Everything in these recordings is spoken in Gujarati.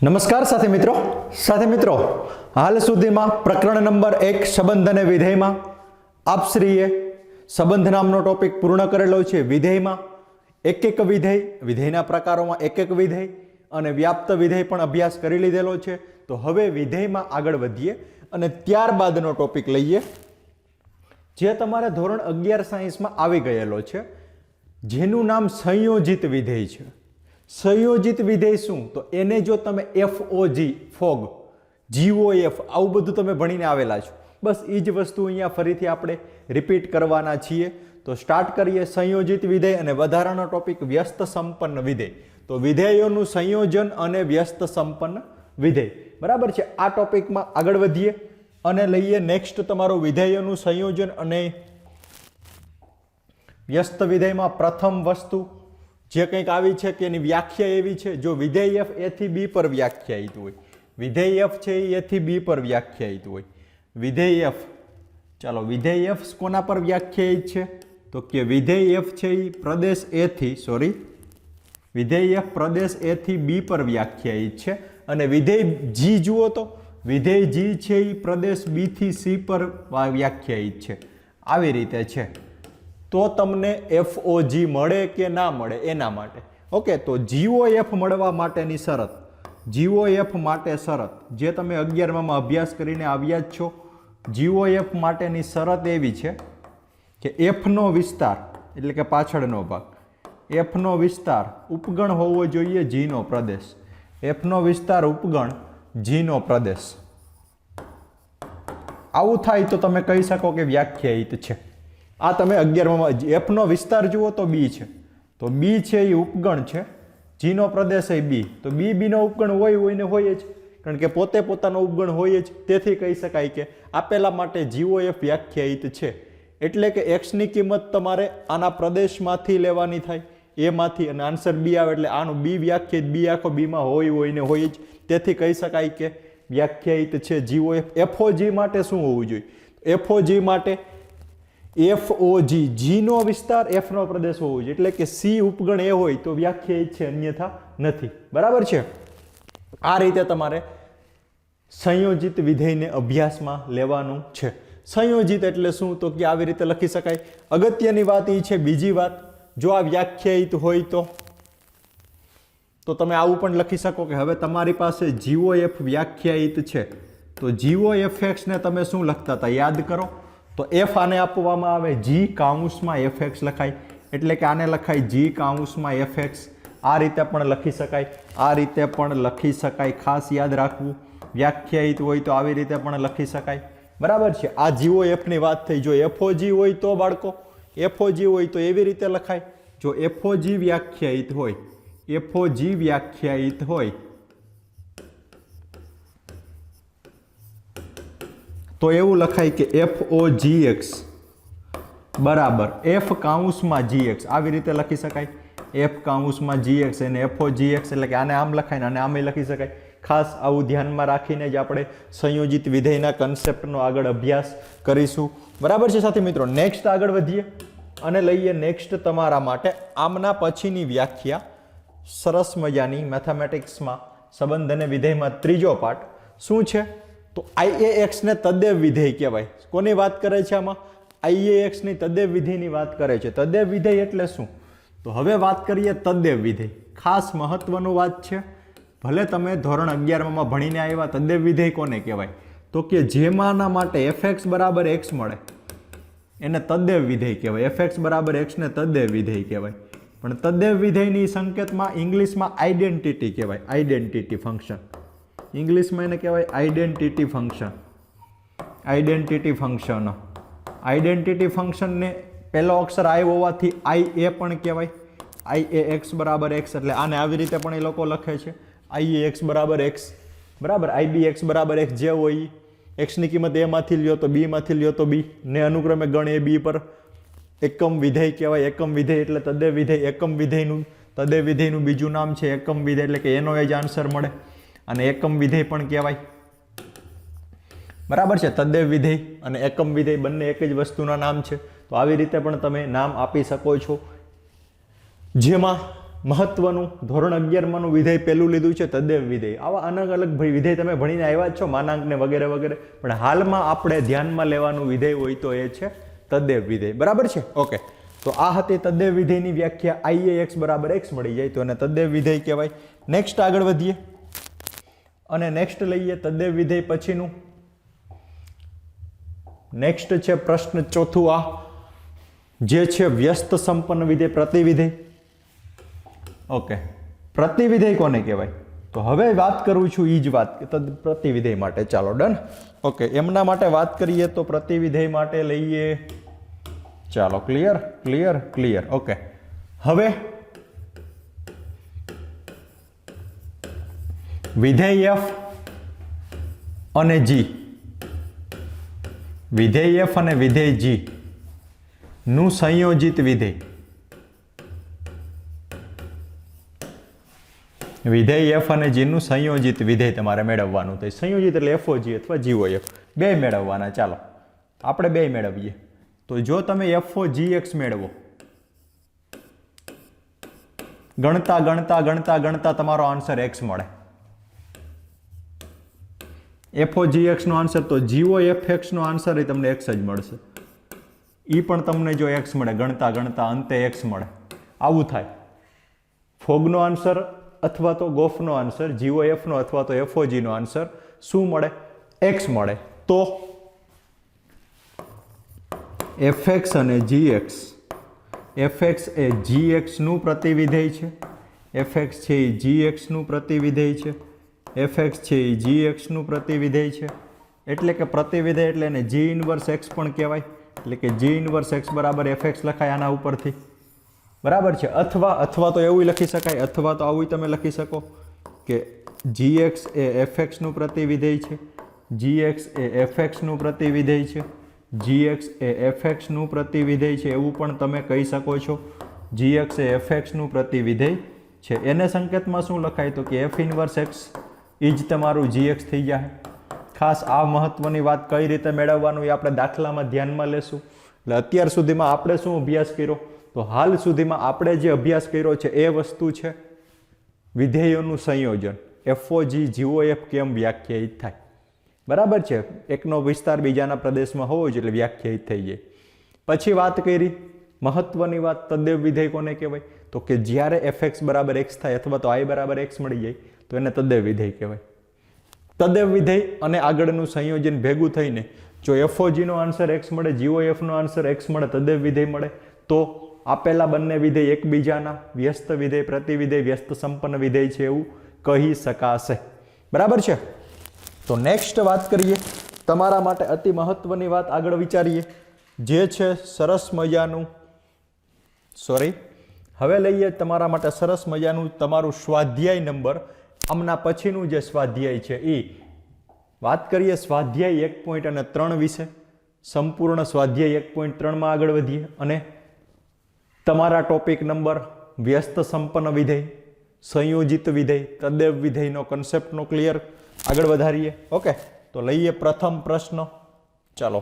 નમસ્કાર સાથે મિત્રો હાલ સુધીમાં પ્રકરણ નંબર 1 સંબંધ અને વિધેયમાં આપશ્રીએ સંબંધ નામનો ટોપિક પૂર્ણ કરેલો છે। વિધેયમાં એક વિધેયના પ્રકારોમાં એક વિધેય અને વ્યાપ્ત વિધેય પણ અભ્યાસ કરી લીધેલો છે। તો હવે વિધેયમાં આગળ વધીએ અને ત્યારબાદનો ટોપિક લઈએ જે તમારે ધોરણ 11 સાયન્સમાં આવી ગયેલો છે, જેનું નામ સંયોજિત વિધેય છે। સંયોજિત વિધેય શું? તો એને જો તમે ફોગ GOF આવું બધું તમે ભણીને આવેલા છો, બસ એ જ વસ્તુ અહીંયા ફરીથી આપણે રિપીટ કરવાના છીએ। તો સ્ટાર્ટ કરીએ સંયોજિત વિધેય અને વધારાનો ટોપિક વ્યસ્ત સંપન્ન વિધેય। તો વિધેયોનું સંયોજન અને વ્યસ્ત સંપન્ન વિધેય, બરાબર છે। આ ટોપિકમાં આગળ વધીએ અને લઈએ નેક્સ્ટ તમારું વિધેયોનું સંયોજન અને વ્યસ્ત વિધેયમાં પ્રથમ વસ્તુ જે કંઈક આવી છે કે એની વ્યાખ્યા એવી છે, જો વિધેય f a થી b પર વ્યાખ્યાયિત હોય, વિધેય f છે એ a થી b પર વ્યાખ્યાયિત હોય, વિધેય f, ચાલો વિધેય f કોના પર વ્યાખ્યાયિત છે? તો કે વિધેય f છે એ પ્રદેશ a થી વિધેય f પ્રદેશ a થી b પર વ્યાખ્યાયિત છે અને વિધેય g જુઓ તો વિધેય g છે એ પ્રદેશ b થી c પર વ્યાખ્યાયિત છે। આવી રીતે છે તો તમને FOG મળે કે ના મળે એના માટે ઓકે। તો GOF મળવા માટેની શરત, GOF માટે શરત જે તમે 11માં અભ્યાસ કરીને આવ્યા જ છો, GOF માટેની શરત એવી છે કે F નો વિસ્તાર એટલે કે પાછળનો ભાગ, F નો વિસ્તાર ઉપગણ હોવો જોઈએ G નો પ્રદેશ, F નો વિસ્તાર ઉપગણ G નો પ્રદેશ। આવું થાય તો તમે કહી શકો કે વ્યાખ્યાયિત છે। આ તમે 11માં F નો વિસ્તાર જુઓ તો B છે, તો B છે એ ઉપગણ છે, G નો પ્રદેશ એ B, તો B નો ઉપગણ હોય ને હોય જ, કારણ કે પોતે પોતાનો ઉપગણ હોય જ, તેથી કહી શકાય કે આપેલા માટે GOF વ્યાખ્યાયિત છે। એટલે કે x ની કિંમત તમારે આના પ્રદેશમાંથી લેવાની થાય, A માંથી, અને આન્સર B આવે એટલે આનું B વ્યાખ્યાયિત, B આખો B માં હોય ને હોય જ, તેથી કહી શકાય કે વ્યાખ્યાયિત છે GOF। FOG માટે શું હોવું જોઈએ? FOG માટે FOG G નો વિસ્તાર F નો પ્રદેશ હોવો જોઈએ, એટલે કે C ઉપગણ એ હોય તો વ્યાખ્યાયિત છે, અન્યથા નથી, બરાબર છે। આ રીતે તમારે સંયોજિત વિધેયને અભ્યાસમાં લેવાનું છે। સંયોજિત એટલે શું? તો કે આવી રીતે લખી શકાય। અગત્યની વાત એ છે, બીજી વાત, જો આ વ્યાખ્યાયિત હોય તો તમે આવું પણ લખી શકો કે હવે તમારી પાસે GOF વ્યાખ્યાયિત છે, તો GOFX ને તમે શું લખતા હતા યાદ કરો? તો F આને આપવામાં આવે G કાઉન્સમાં FX લખાય, એટલે કે આને લખાય G કાઉન્સમાં FX। આ રીતે પણ લખી શકાય, આ રીતે પણ લખી શકાય, ખાસ યાદ રાખવું। વ્યાખ્યાયિત હોય તો આવી રીતે પણ લખી શકાય, બરાબર છે। આ GOF ની વાત થઈ। જો FOG હોય તો બાળકો, FOG હોય તો એવી રીતે લખાય, જો FOG વ્યાખ્યાયિત હોય, FOG વ્યાખ્યાયિત હોય તો એવું લખાય કે FOGX બરાબર F કાઉન્સમાં GX, આવી રીતે લખી શકાય, F કાઉન્સમાં GX અને FOGX, એટલે કે આને આમ લખાય ને આને આમે લખી શકાય। ખાસ આવું ધ્યાનમાં રાખીને જ આપણે સંયોજિત વિધેયના કન્સેપ્ટનો આગળ અભ્યાસ કરીશું, બરાબર છે સાથી મિત્રો। નેક્સ્ટ આગળ વધીએ અને લઈએ નેક્સ્ટ તમારા માટે આમના પછીની વ્યાખ્યા, સરસ મજાની મેથેમેટિક્સમાં સંબંધ અને વિધેયમાં ત્રીજો પાઠ શું છે? તો IAX ને તદ્દેવ વિધેય કહેવાય। કોની વાત કરે છે આમાં? IAX ની તદ્દેવ વિધેયની વાત કરે છે। તદ્દેવ વિધેય એટલે શું? તો હવે વાત કરીએ તદ્દેવ વિધેય, ખાસ મહત્વનું વાત છે, ભલે તમે ધોરણ 11માં ભણીને આવ્યા, તદ્દેવ વિધેય કોને કહેવાય? તો કે જેમાંના માટે fx બરાબર x મળે એને તદ્દેવ વિધેય કહેવાય, fx બરાબર x ને તદ્દેવ વિધેય કહેવાય। પણ તદ્દેવ વિધેયની સંકેતમાં ઇંગ્લિશમાં આઈડેન્ટિટી કહેવાય, આઈડેન્ટિટી ફંક્શન, ઇંગ્લિશમાં એને કહેવાય identity function, identity function. Identity ફંક્શનને પહેલો અક્ષર I હોવાથી IA પણ કહેવાય, IAX બરાબર x, એટલે આને આવી રીતે પણ એ લોકો લખે છે, IAX બરાબર x, બરાબર, IBX બરાબર x, જે હોય x ની કિંમત a માંથી લ્યો તો b માંથી લ્યો તો b ને અનુક્રમે ગણ a b પર એકમ વિધેય કહેવાય। એકમ વિધેય એટલે તદ્દેવ વિધેય, એકમ વિધેયનું તદ્દેવ વિધેયનું બીજું નામ છે એકમ વિધેય, એટલે કે એનો એ જ આન્સર મળે, અને એકમ વિધેય પણ કહેવાય, બરાબર છે। તદ્દેવ વિધેય અને એકમ વિધેય બંને એક જ વસ્તુના નામ છે, તો આવી રીતે પણ તમે નામ આપી શકો છો। જેમાં મહત્વનું ધોરણ 11માંનું વિધેય પહેલું લીધું છે તદ્દેવ વિધેય. આવા અલગ અલગ વિધેય તમે ભણીને આવ્યા જ છો, માનાંક ને વગેરે વગેરે, પણ હાલમાં આપણે ધ્યાનમાં લેવાનું વિધેય હોય તો એ છે તદ્દેવ વિધેય. બરાબર છે? ઓકે, તો આ હતી તદ્દેવ વિધેયની વ્યાખ્યા. IAX બરાબર x મળી જાય તો એને તદ્દેવ વિધેય કહેવાય. નેક્સ્ટ આગળ વધીએ અને નેક્સ્ટ લઈએ તદ્દેવ વિધેય પછીનું. નેક્સ્ટ છે પ્રશ્ન ચોથું, આ જે છે વ્યસ્ત સંપન્ન વિધેય, પ્રતિવિધેય. ઓકે, પ્રતિવિધેય કોને કહેવાય? તો હવે વાત કરું છું એ જ વાત પ્રતિવિધેય માટે. ચાલો ડન. ઓકે, એમના માટે વાત કરીએ તો પ્રતિવિધેય માટે લઈએ, ચાલો ક્લિયર ક્લિયર ક્લિયર. ઓકે, હવે વિધેય F અને G, વિધેય F અને વિધેય G નું સંયોજિત વિધેય, વિધેય F અને G નું સંયોજિત વિધેય તમારે મેળવવાનું. તો સંયોજિત એટલે FOG અથવા GOF બે મેળવવાના. ચાલો આપણે બે મેળવીએ. તો જો તમે FOGX મેળવો, ગણતા ગણતા ગણતા ગણતા તમારો આન્સર x મળે. FOGX નો આન્સર, તો GOFX નો આન્સર એ તમને x જ મળશે. એ પણ તમને જો x મળે, ગણતા ગણતા અંતે x મળે. આવું થાય. ફોગનો આન્સર અથવા તો ગોફનો આન્સર, GOF નો અથવા તો FOG નો આન્સર શું મળે? x મળે. તો fx અને gx, fx એ gx નું પ્રતિવિધેય છે, fx છે એ gx નું પ્રતિવિધેય છે, fx છે એ gx નું પ્રતિવિધેય છે. એટલે કે પ્રતિવિધેય એટલે એને g ઇન્વર્સ x પણ કહેવાય. એટલે કે g ઇન્વર્સ x બરાબર fx લખાય આના ઉપરથી. બરાબર છે? અથવા તો એવું લખી શકાય, અથવા તો આવું તમે લખી શકો કે gx એ fx નું પ્રતિવિધેય છે, gx એ fx નું પ્રતિવિધેય છે, gx એ fx નું પ્રતિવિધેય છે, એવું પણ તમે કહી શકો છો. gx એ fx નું પ્રતિવિધેય છે. એને સંકેતમાં શું લખાય? તો કે f ઇન્વર્સ x એ જ તમારું gx થઈ જાય. ખાસ આ મહત્વની વાત કઈ રીતે મેળવવાનું એ આપણે દાખલામાં ધ્યાનમાં લેશું. એટલે અત્યાર સુધીમાં આપણે શું અભ્યાસ કર્યો? તો હાલ સુધીમાં આપણે જે અભ્યાસ કર્યો છે એ વસ્તુ છે વિધેયોનું સંયોજન. FOG GOF કેમ વ્યાખ્યાયિત થાય. બરાબર છે? એકનો વિસ્તાર બીજાના પ્રદેશમાં હોવો જોઈએ એટલે વ્યાખ્યાયિત થઈ જાય. પછી વાત કરી મહત્વની વાત, તદ્દેવ વિધેય કોને કહેવાય? તો કે જ્યારે fx બરાબર x થાય અથવા તો i બરાબર x મળી જાય તો એને તદ્દેવ વિધેય કહેવાય. તદ્દેવ વિધેય અને આગળનું સંયોજન ભેગું થઈને જો FOG નો આન્સર x મળે, GOF નો આન્સર x મળે, તદ્દેવ વિધેય મળે, તો આપેલા બંને વિધેય એકબીજાના વ્યસ્ત વિધેય, પ્રતિવિધેય, વ્યસ્ત સંપન્ન વિધેય છે એવું કહી શકાશે. બરાબર છે? તો નેક્સ્ટ વાત કરીએ તમારા માટે અતિ મહત્વની વાત આગળ વિચારીએ, જે છે સરસ મજાનું, હવે લઈએ તમારા માટે સરસ મજાનું તમારું સ્વાધ્યાય નંબર. આમના પછીનું જે સ્વાધ્યાય છે એ વાત કરીએ સ્વાધ્યાય 1.3 વિશે. સંપૂર્ણ સ્વાધ્યાય 1.3 આગળ વધીએ અને તમારા ટોપિક નંબર વ્યસ્ત સંપન્ન વિધેય, સંયોજિત વિધેય, તદ્દેવ વિધેયનો કન્સેપ્ટનો ક્લિયર આગળ વધારીએ. ઓકે, તો લઈએ પ્રથમ પ્રશ્ન. ચાલો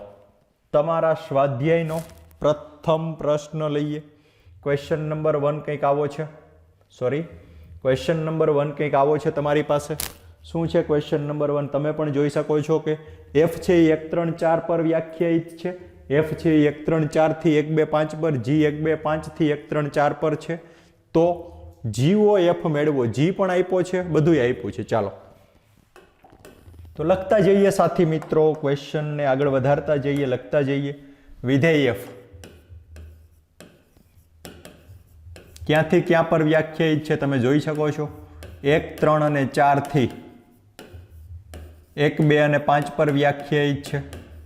તમારા સ્વાધ્યાયનો પ્રથમ પ્રશ્ન લઈએ. ક્વેશ્ચન નંબર 1 કંઈક આવો છે. ક્વેશ્ચન નંબર 1 કંઈક આવો છે તમારી પાસે. શું છે ક્વેશ્ચન નંબર 1? તમે પણ જોઈ શકો છો કે f છે એ 1 3 4 પર વ્યાખ્યાયિત છે. f છે એ 1 3 4 થી 1 2 5 પર, g 1 2 5 થી 1 3 4 પર છે. તો GOF મેળવો. g પણ આપ્યો છે, બધું આપ્યું છે. ચાલો તો લખતા જઈએ સાથી મિત્રો, ક્વેશ્ચનને આગળ વધારતા જઈએ, લખતા જઈએ. વિધેય f ક્યાંથી ક્યાં પર વ્યાખ્યાયિત છે તમે જોઈ શકો છો. 1 3 અને 4 થી 1 2 અને 5 પર વ્યાખ્યાયિત છે.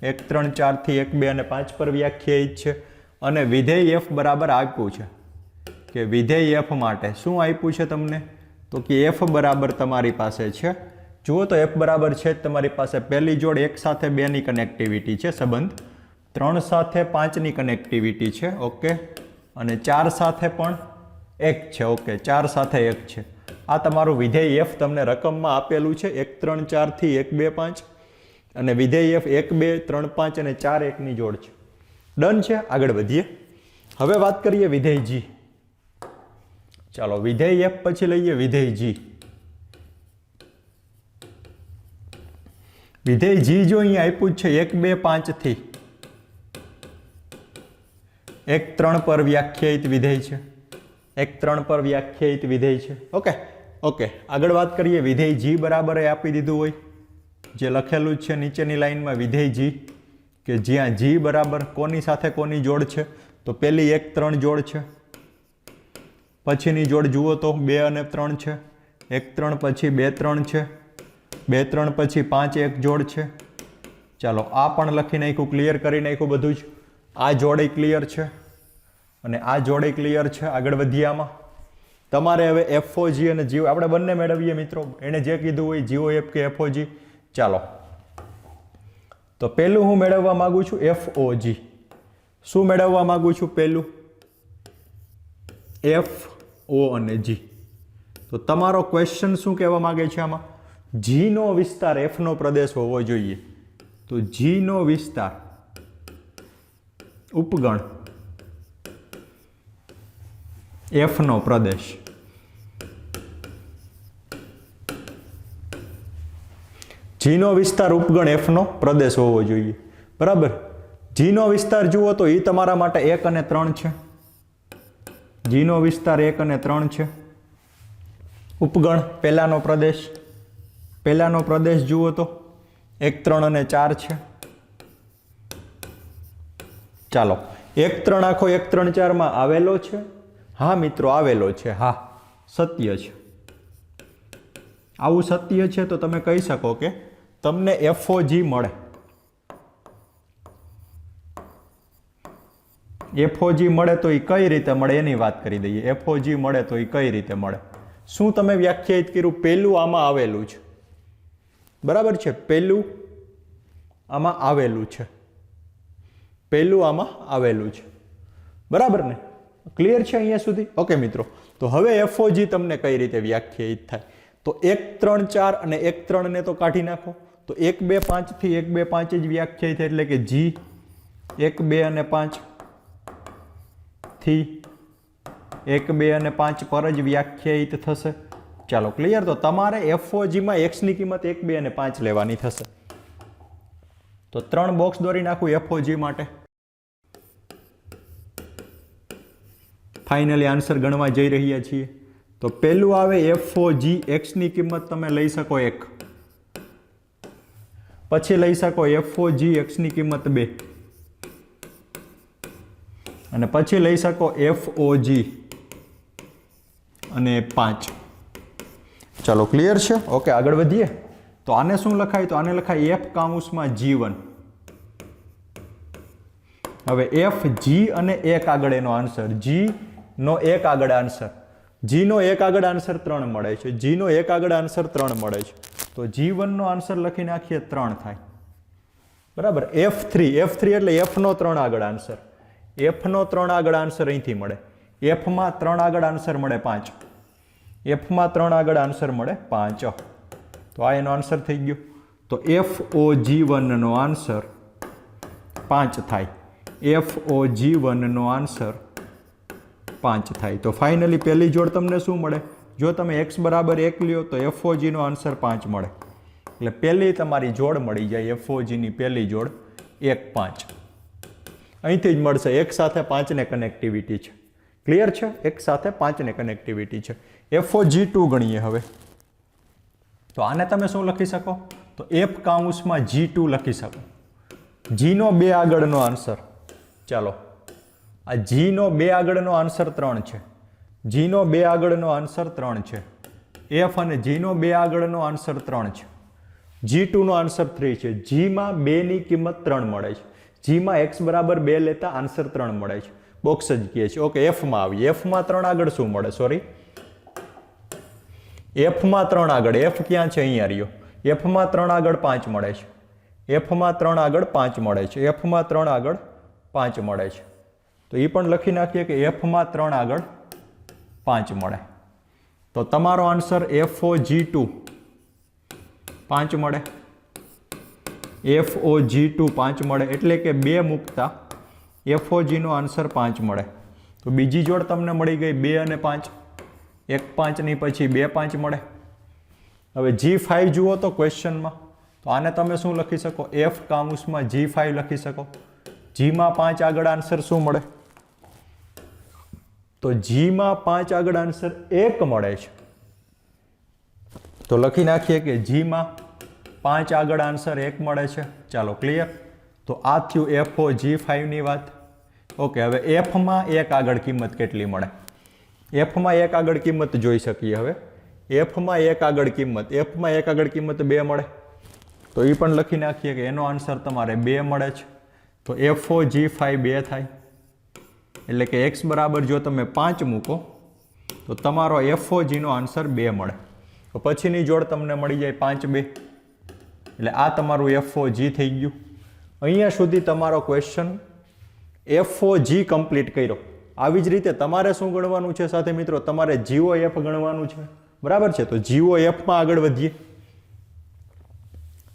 1 3 4 થી 1 2 અને 5 પર વ્યાખ્યાયિત છે. અને વિધેય f બરાબર આપ્યું છે કે વિધેય f માટે શું આપ્યું છે તમને? તો કે f બરાબર તમારી પાસે છે, જુઓ તો f બરાબર છે તમારી પાસે પહેલી જોડ 1 સાથે 2 ની કનેક્ટિવિટી છે, સંબંધ 3 સાથે 5 ની કનેક્ટિવિટી છે. ઓકે, અને 4 સાથે પણ 1 છે. ઓકે, 4 સાથે 1 છે. આ તમારું વિધેય f તમને રકમમાં આપેલું છે 1 3 4 થી 1 2 5, અને વિધેય f 1 2 3 5 અને 4 1 ની જોડ છે. ડન છે? આગળ વધીએ. હવે વાત કરીએ વિધેય g. ચાલો વિધેય એફ પછી લઈએ વિધેય જી. વિધેય જી જો અહીંયા આપ્યું છે 1 2 5 થી 1 3 પર વ્યાખ્યાયિત વિધેય છે. 1 3 પર વ્યાખ્યાયિત વિધેય છે. ઓકે આગળ વાત કરીએ. વિધેય જી બરાબર એ આપી દીધું હોય જે લખેલું છે નીચેની લાઈનમાં વિધેય જી, કે જ્યાં જી બરાબર કોની સાથે કોની જોડ છે, તો પેલી 1 3 જોડ છે, પછીની જોડ જુઓ તો 2 અને 3 છે, 1 3 પછી 2 3 છે, 2 3 પછી 5 1 જોડ છે. ચાલો આ પણ લખી નાખ્યું, ક્લિયર કરી નાખ્યું બધું જ. આ જોડે ક્લિયર છે અને આ જોડે ક્લિયર છે. આગળ વધીએ. આમાં તમારે હવે એફઓજી અને જીઓ આપણે બંને મેળવીએ મિત્રો. એણે જે કીધું હોય જીઓ એફ કે એફઓજી. ચાલો તો પહેલું હું મેળવવા માંગુ છું એફઓજી. શું મેળવવા માંગુ છું? પહેલું એફ ઓ અને જી. તો તમારો ક્વેશ્ચન શું કહેવા માંગે છે આમાં? જી નો વિસ્તાર એફ નો પ્રદેશ હોવો જોઈએ. તો જી નો વિસ્તાર ઉપગણ એફ નો પ્રદેશ. જી નો વિસ્તાર ઉપગણ એફ નો પ્રદેશ હોવો જોઈએ. બરાબર. જી નો વિસ્તાર જુઓ તો એ તમારા માટે 1 અને 3 છે. જી નો વિસ્તાર 1 અને 3 છે. ઉપગણ પહેલાનો પ્રદેશ જુઓ તો 1 3 અને 4 છે. ચાલો 1 3 આખો 1 3 4 માં આવેલો છે. હા મિત્રો આવેલો છે. હા સત્ય છે. આવું સત્ય છે તો તમે કહી શકો કે તમને એફઓજી મળે. એફઓજી મળે તો એ કઈ રીતે મળે એની વાત કરી દઈએ. એફઓજી મળે તો એ કઈ રીતે મળે? શું તમે વ્યાખ્યાયિત કર્યું? પહેલું આમાં આવેલું છે. બરાબર છે. પહેલું આમાં આવેલું છે. પહેલું આમાં આવેલું છે. બરાબર ને? ક્લિયર છે અહીંયા સુધી? ઓકે મિત્રો. તો હવે એફઓજી તમને કઈ રીતે વ્યાખ્યાયિત થાય? તો 1 3 4 અને 1 3 ને તો કાઢી નાખો. તો 1 2 5 થી 1 2 5 જ વ્યાખ્યાયિત એટલે કે જી 1 2 અને 5 થી 1 2 અને 5 પર જ વ્યાખ્યાયિત થશે. ચાલો ક્લિયર. તો તમારે એફઓજીમાં એક્સની કિંમત 1 2 અને 5 લેવાની થશે. તો 3 બોક્સ દોરી નાખું એફઓજી માટે. ફાઇનલી આન્સર ગણવા જઈ રહ્યા છીએ. તો પહેલું આવે એફઓજી. એક્સની કિંમત તમે લઈ શકો 1, પછી લઈ શકો એફઓજી એક્સની કિંમત 2 અને પછી લઈ શકો એફઓજી અને 5. ચાલો ક્લિયર છે? ઓકે આગળ વધીએ. તો આને શું લખાય? તો આને લખાય એફ કાઉન્સમાં G1. હવે એફ જી અને 1 આગળ એનો આન્સર. જી નો 1 આગળ આન્સર. જી નો 1 આગળ આન્સર 3 મળે છે. જી નો 1 આગળ આન્સર 3 મળે છે. તો G1 નો આન્સર લખી નાખીએ 3 થાય. બરાબર. F3 એટલે F નો 3 આગળ આન્સર. F નો 3 આગળ આન્સર અહીંથી મળે. F માં 3 આગળ આન્સર મળે 5. F માં 3 આગળ આન્સર મળે 5. તો આ એનો આન્સર થઈ ગયો. તો FOG1 નો આન્સર 5 થાય. FOG1 નો આન્સર 5 થાય. તો ફાઇનલી પહેલી જોડ તમને શું મળે? જો તમે x બરાબર 1 લ્યો તો FOG નો આન્સર 5 મળે. એટલે પહેલી તમારી જોડ મળી જાય. FOG ની પહેલી જોડ 1 5 અહીંથી જ મળશે. 1 સાથે 5 ને કનેક્ટિવિટી છે. ક્લિયર છે? 1 સાથે 5 ને કનેક્ટિવિટી છે. FOG2 ગણીએ હવે. તો આને તમે શું લખી શકો? તો F કાઉન્સમાં G2 લખી શકો. G નો 2 આગળનો આન્સર. ચાલો આ G નો 2 આગળનો આન્સર 3 છે. G નો 2 આગળનો આન્સર 3 છે. F અને G નો 2 આગળનો આન્સર 3 છે. G2 નો આન્સર 3 છે. G માં 2 ની કિંમત 3 મળે છે. G માં x બરાબર 2 લેતા આન્સર 3 મળે છે. બોક્સ જ કહે છે. ઓકે F માં આવીએ. F માં 3 આગળ શું મળે? સોરી, F માં 3 આગળ. F ક્યાં છે? અહીંયા રહ્યો. F માં 3 આગળ 5 મળે છે. F માં 3 આગળ 5 મળે છે. F માં 3 આગળ 5 મળે છે. તો એ પણ લખી નાખીએ કે F માં 3 આગળ 5 મળે. તો તમારો આન્સર FOG2 5 મળે. FOG2 5 મળે એટલે કે 2 મૂકતા FOG નો આન્સર 5 મળે. તો બીજી જોડ તમને મળી ગઈ 2 અને 5. 1 5 ની પછી 2 5 મળે। હવે G5 જુઓ તો ક્વેશ્ચનમાં, તો આને તમે શું લખી શકો? F કાઉન્સમાં G5 લખી શકો। G માં 5 આગળ આન્સર શું મળે? તો G માં 5 આગળ આન્સર 1 મળે છે, તો લખી નાખીએ કે G માં 5 આગળ આન્સર 1 મળે છે। ચાલો ક્લિયર। તો આ થયું FO G5 ની વાત। ઓકે, હવે F માં 1 આગળ કિંમત કેટલી મળે? F માં 1 આગળ કિંમત જોઈ શકીએ। હવે F માં 1 આગળ કિંમત, F માં 1 આગળ કિંમત 2 મળે, તો એ પણ લખી નાખીએ કે એનો આન્સર તમારે 2 મળે છે। તો FO G5 2 થાય, એટલે કે x બરાબર જો તમે 5 મૂકો તો તમારો FO G નો આન્સર 2 મળે। તો પછીની જોડ તમને મળી જાય 5 2, એટલે આ તમારું FO G થઈ ગયું। અહીંયા સુધી તમારો ક્વેશ્ચન FO G કમ્પ્લીટ કર્યો। આવી જ રીતે તમારે શું ગણવાનું છે સાથે મિત્રો? તમારે GOF ગણવાનું છે, બરાબર છે? તો GOF માં આગળ વધીએ।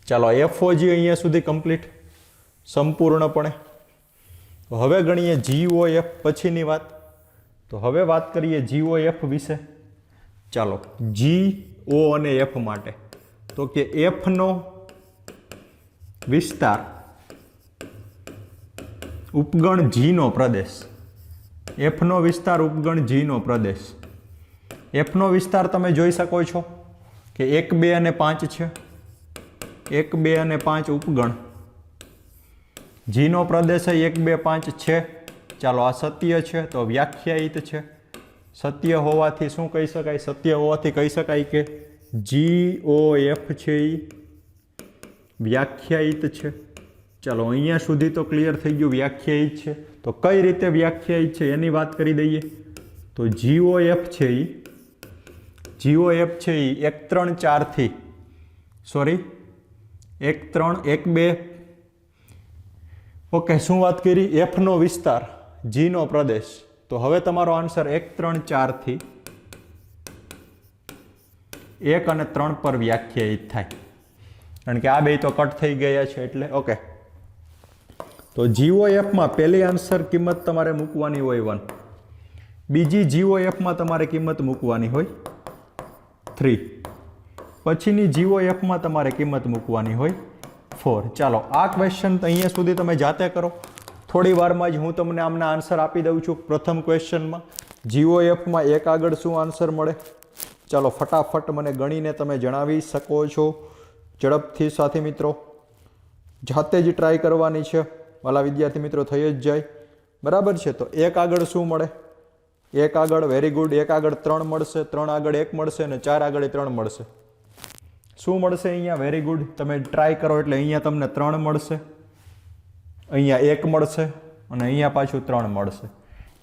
ચાલો, FO G અહીંયા સુધી કમ્પ્લીટ સંપૂર્ણપણે। હવે ગણીએ GOF પછીની વાત। તો હવે વાત કરીએ GOF વિશે। ચાલો, G O અને F માટે, તો કે F નો વિસ્તાર ઉપગણ G નો પ્રદેશ, F નો વિસ્તાર ઉપગણ G નો પ્રદેશ। F નો વિસ્તાર તમે જોઈ શકો છો કે 1 2 અને 5 છે, 1 2 અને 5 ઉપગણ। G નો પ્રદેશ 1 2 5 છે। ચાલો, આ સત્ય છે તો વ્યાખ્યાયિત છે। સત્ય હોવાથી શું કહી શકાય? સત્ય હોવાથી કહી શકાય કે GOF છે એ વ્યાખ્યાયિત છે। ચાલો, અહીંયા સુધી તો ક્લિયર થઈ ગયું, વ્યાખ્યાયિત છે। તો કઈ રીતે વ્યાખ્યાયિત છે એની વાત કરી દઈએ। તો GOF છે એ 1 3 4 થી, સોરી 1 3 1 2, ઓકે, શું વાત કરી? F નો વિસ્તાર, G નો પ્રદેશ। તો હવે તમારો આન્સર 1 3 4 થી 1 અને 3 પર વ્યાખ્યાયિત થાય, કારણ કે આ બે તો કટ થઈ ગયા છે એટલે। ઓકે, તો GOF માં પહેલી આન્સર કિંમત તમારે મૂકવાની હોય 1, બીજી GOF માં તમારે કિંમત મૂકવાની હોય 3, પછીની GOF માં તમારે કિંમત મૂકવાની હોય 4। ચાલો, આ ક્વેશ્ચન અહીંયા સુધી તમે જાતે કરો। થોડી વારમાં જ હું તમને આમના આન્સર આપી દઉં છું। પ્રથમ ક્વેશ્ચનમાં GOF માં 1 આગળ શું આન્સર મળે? ચાલો, ફટાફટ મને ગણીને તમે જણાવી શકો છો ઝડપથી સાથી મિત્રો। જાતે જ ટ્રાય કરવાની છે, વાલા વિદ્યાર્થી મિત્રો, થઈ જ જાય, બરાબર છે? તો 1 આગળ શું મળે? 1 આગળ, વેરી ગુડ, 1 આગળ 3 મળશે, 3 આગળ 1 મળશે અને 4 આગળ 3 મળશે। શું મળશે અહીંયા? વેરી ગુડ, તમે ટ્રાય કરો એટલે અહીંયા તમને 3 મળશે, અહીંયા 1 મળશે અને અહીંયા પાછું 3 મળશે।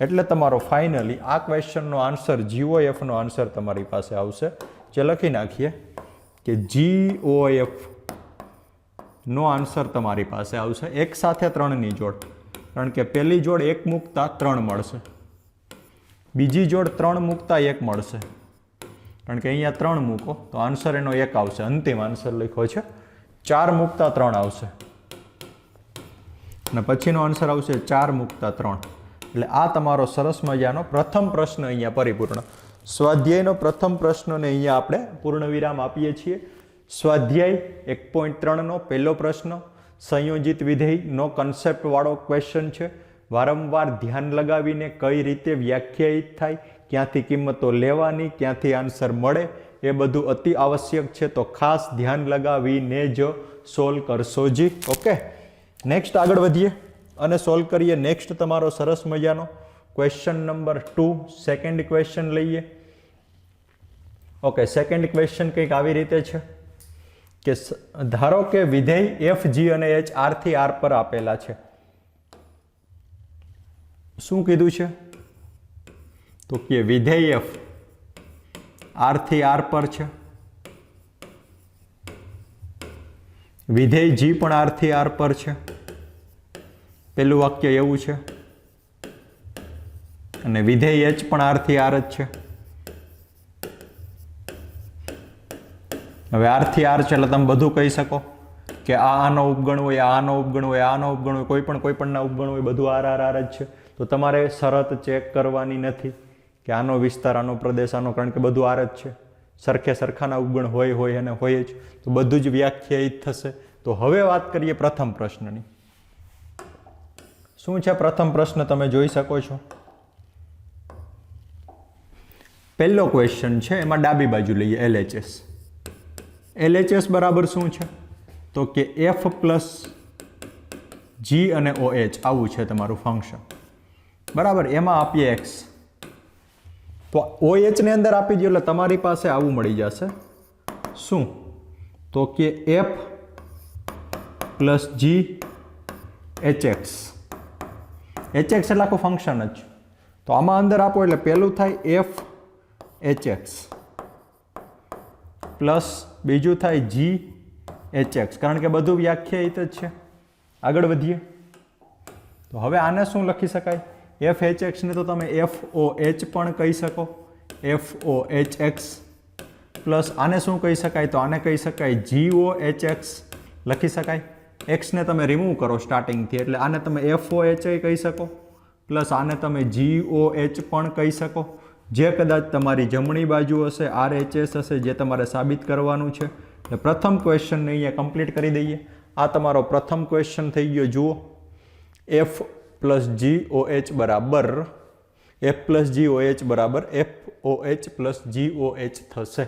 એટલે તમારો ફાઇનલી આ ક્વેશ્ચનનો આન્સર, GOF નો આન્સર તમારી પાસે આવશે। જે લખી નાખીએ કે GOF નો આન્સર તમારી પાસે આવશે 1 સાથે 3 ની જોડ, કારણ કે પહેલી જોડ 1 મૂકતા 3 મળશે, બીજી જોડ 3 મૂકતા 1 મળશે, કારણ કે અહીંયા 3 મૂકો તો આન્સર એનો 1 આવશે। અંતિમ આન્સર લખ્યો છે 4 મૂકતા 3 આવશે, અને પછીનો આન્સર આવશે 4 મૂકતા 3। એટલે આ તમારો સરસ મજાનો પ્રથમ પ્રશ્ન અહીંયા પરિપૂર્ણ। સ્વાધ્યાયનો પ્રથમ પ્રશ્નને અહીંયા આપણે પૂર્ણ વિરામ આપીએ છીએ। સ્વાધ્યાય 1.3 નો પહેલો પ્રશ્ન સંયોજિત વિધેયનો કન્સેપ્ટ વાળો ક્વેશ્ચન છે। વારંવાર ધ્યાન લગાવીને કઈ રીતે વ્યાખ્યાયિત થાય, ક્યાંથી કિંમતો લેવાની, ક્યાંથી આન્સર મળે, એ બધું અતિ આવશ્યક છે। તો ખાસ ધ્યાન લગાવીને જ સોલ્વ કરશો જી। ઓકે, નેક્સ્ટ આગળ વધીએ અને સોલ્વ કરીએ। નેક્સ્ટ તમારો સરસ મજાનો ક્વેશ્ચન નંબર 2, સેકન્ડ ક્વેશ્ચન લઈએ। ઓકે, સેકન્ડ ક્વેશ્ચન કંઈક આવી રીતે છે કે ધારો કે વિધેય F, G અને H R થી R પર આપેલા છે। શું કીધું છે? તો કે વિધેય F R થી R પર છે, વિધેય G પણ R થી R પર છે। પહેલું વાક્ય એવું છે, અને વિધેય H પણ R થી R જ છે। હવે R થી R છે એટલે તમે બધું કહી શકો કે આ આનો ઉપગણ હોય, આનો ઉપગણ હોય, આનો ઉપગણ હોય, કોઈ પણના ઉપગણ હોય, બધું R R R જ છે। તો તમારે શરત ચેક કરવાની નથી કે આનો વિસ્તાર, આનો પ્રદેશ, આનો, કારણ કે બધું આર જ છે, સરખે સરખાના ઉપગણ હોય અને હોય જ, તો બધું જ વ્યાખ્યાયિત થશે. તો હવે વાત કરીએ પ્રથમ પ્રશ્નની. શું છે પ્રથમ પ્રશ્ન? તમે જોઈ શકો છો. પહેલો ક્વેશ્ચન છે, એમાં ડાબી બાજુ લઈએ LHS. LHS બરાબર શું છે? તો કે F પ્લસ G અને OH આવું છે તમારું ફંક્શન. બરાબર, એમાં આપીએ x. તો OH ની અંદર આપી દો એટલે તમારી પાસે આવું મળી જશે. શું? તો કે F plus G HX. HX એટલે આખું ફંક્શન જ. તો આમાં અંદર આપો એટલે પહેલું થાય F HX પ્લસ બીજું થાય G HX, કારણ કે બધું વ્યાખ્યાયિત જ છે. આગળ વધીએ. તો હવે આને શું લખી શકાય? FHX ને તો તમે FOH પણ કહી શકો, FOHX પ્લસ આને શું કહી શકાય? તો આને કહી શકાય GOHX લખી શકાય. x ને તમે રિમૂવ કરો સ્ટાર્ટિંગથી એટલે આને તમે FOH કહી શકો, પ્લસ આને તમે GOH પણ કહી શકો. જે કદાચ તમારી જમણી બાજુ હશે, RHS હશે, જે તમારે સાબિત કરવાનું છે. એટલે પ્રથમ ક્વેશ્ચનને અહીંયા કમ્પ્લીટ કરી દઈએ. આ તમારો પ્રથમ ક્વેશ્ચન થઈ ગયો. જુઓ, F પ્લસ GOH બરાબર FOH પ્લસ GOH થશે.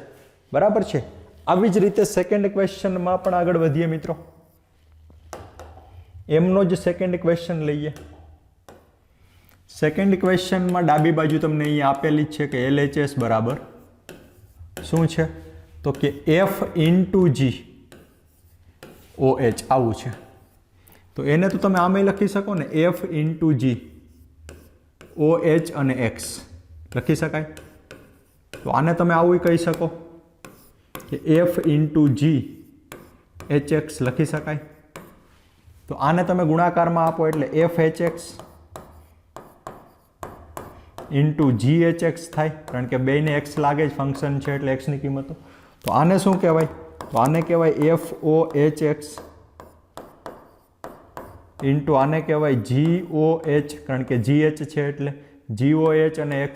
બરાબર છે. આવી જ રીતે સેકન્ડ ક્વેશ્ચનમાં પણ આગળ વધીએ મિત્રો. એમનો જ સેકન્ડ ક્વેશ્ચન લઈએ. સેકન્ડ ક્વેશ્ચનમાં ડાબી બાજુ તમને અહીંયા આપેલી જ છે કે LHS બરાબર શું છે? તો કે F ઇન્ટુ G OH આવું છે. તો એને તો તમે આમે લખી શકો ને, F ઇન્ટુ G OH અને X લખી શકાય. તો આને તમે આવું કહી શકો કે F ઇન્ટુ G HX લખી શકાય. તો આને તમે ગુણાકારમાં આપો એટલે FHX ઇન્ટુ GHX થાય, કારણ કે બેને x લાગે જ ફંક્શન છે એટલે x ની કિંમતો. તો આને શું કહેવાય? તો આને કહેવાય FOHX ઇન્ટુ આને કહેવાય GOH, કારણ કે GH છે એટલે GOH અને x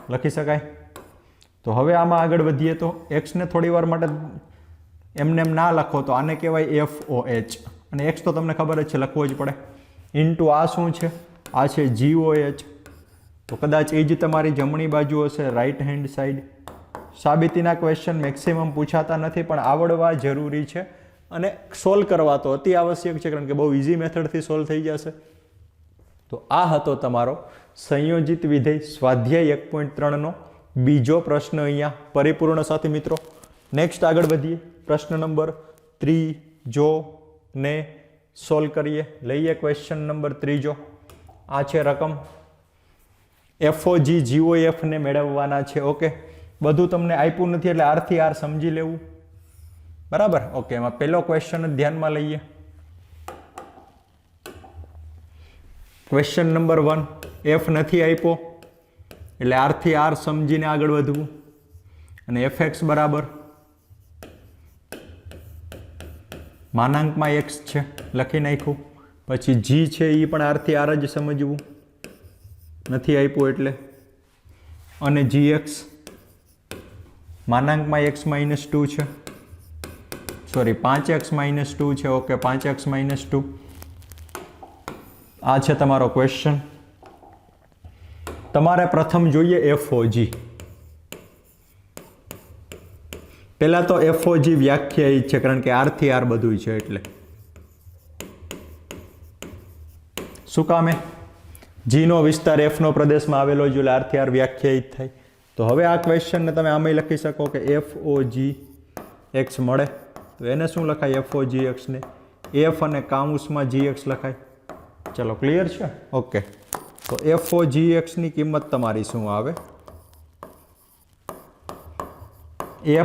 લખી શકાય. તો હવે આમાં આગળ વધીએ તો x ને થોડી વાર માટે એમને એમ ના લખો તો આને કહેવાય FOH, અને x તો તમને ખબર જ છે, લખવો જ પડે. ઇન્ટુ આ શું છે? આ છે GOH. તો કદાચ એ જ તમારી જમણી બાજુ હશે, રાઈટ હેન્ડ સાઈડ. સાબિતીના ક્વેશ્ચન મેક્સિમમ પૂછાતા નથી, પણ આવડવા જરૂરી છે અને સોલ્વ કરવા તો અતિ આવશ્યક છે, કારણ કે બહુ ઇઝી મેથડથી સોલ્વ થઈ જશે. તો આ હતો તમારો સંયોજિત વિધેય સ્વાધ્યાય 1.3 બીજો પ્રશ્ન અહીંયા પરિપૂર્ણ સાથી મિત્રો. નેક્સ્ટ આગળ વધીએ. પ્રશ્ન નંબર 3 ને સોલ્વ કરીએ. લઈએ ક્વેશ્ચન નંબર 3. આ છે રકમ. FOG GOF ને મેળવવાના છે. ઓકે, બધું તમને આપ્યું નથી એટલે R થી R સમજી લેવું. બરાબર. ઓકે, એમાં પહેલો ક્વેશ્ચન ધ્યાનમાં લઈએ. ક્વેશ્ચન નંબર 1, F નથી આપ્યો એટલે R થી R સમજીને આગળ વધવું. અને FX બરાબર માનાંકમાં x છે લખી નાખ્યું. પછી G છે એ પણ R થી R જ સમજવું, નથી આપ્યું એટલે. અને GX માનાંકમાં x - 2 છે, સોરી 5x - 2 છે. Okay, 5x - 2. આ છે તમારો ક્વેશ્ચન. તમારે પ્રથમ જોઈએ FOG. પહેલા તો FOG વ્યાખ્યાયિત છે, કારણ કે R થી R બધું છે એટલે. શું કામે? G નો વિસ્તાર F નો પ્રદેશમાં આવેલો છે એટલે R થી R વ્યાખ્યાયિત થાય. તો હવે આ ક્વેશ્ચનને તમે આમે લખી શકો કે FOGX મળે. તો એને શું લખાય? FOGX ને F અને કાઉન્સમાં GX લખાય. ચલો, ક્લિયર છે? ઓકે, તો FOGX ની કિંમત તમારી શું આવે?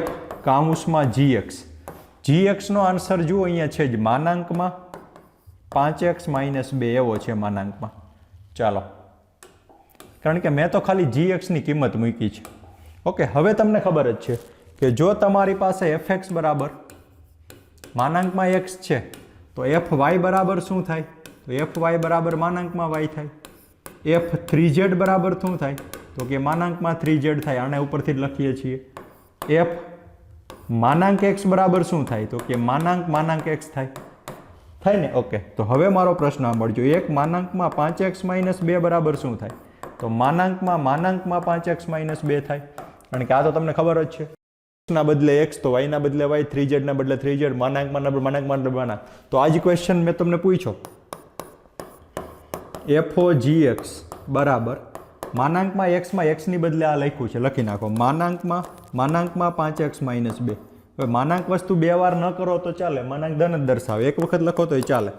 F કાઉન્સમાં GX. GX નો આન્સર જુઓ અહીંયા છે જ માનાંકમાં 5x - 2 એવો છે માનાંકમાં. ચાલો, કારણ કે મેં તો ખાલી GX ની કિંમત મૂકી છે. ઓકે, હવે તમને ખબર જ છે કે જો તમારી પાસે FX બરાબર માનાંકમાં x છે તો FY બરાબર શું થાય? તો FY બરાબર માનાંકમાં y થાય. F3Z બરાબર શું થાય? તો કે માનાંકમાં 3z થાય, આને ઉપરથી જ લખીએ છીએ. f માનાંક x બરાબર શું થાય? તો કે માનાંક x થાય ને. ઓકે, તો હવે મારો પ્રશ્ન સાંભળજો. એક માનાંકમાં 5x - 2 બરાબર શું થાય? તો માનાંકમાં 5x - 2 થાય. કારણ કે આ તો તમને ખબર જ છે, ના બદલે x તો y ના બદલે y, 3z ના બદલે 3z, માનાંકમાં. તો આ જ ક્વેશ્ચન મેં તમને પૂછ્યો. FOGX બરાબર માનાંકમાં x માં x ની બદલે આ લખ્યું છે, લખી નાખો. માનાંકમાં 5x - 2. હવે માનાંક વસ્તુ બે વાર ન કરો તો ચાલે, માનાંક ધન જ દર્શાવે, એક વખત લખો તો ચાલે.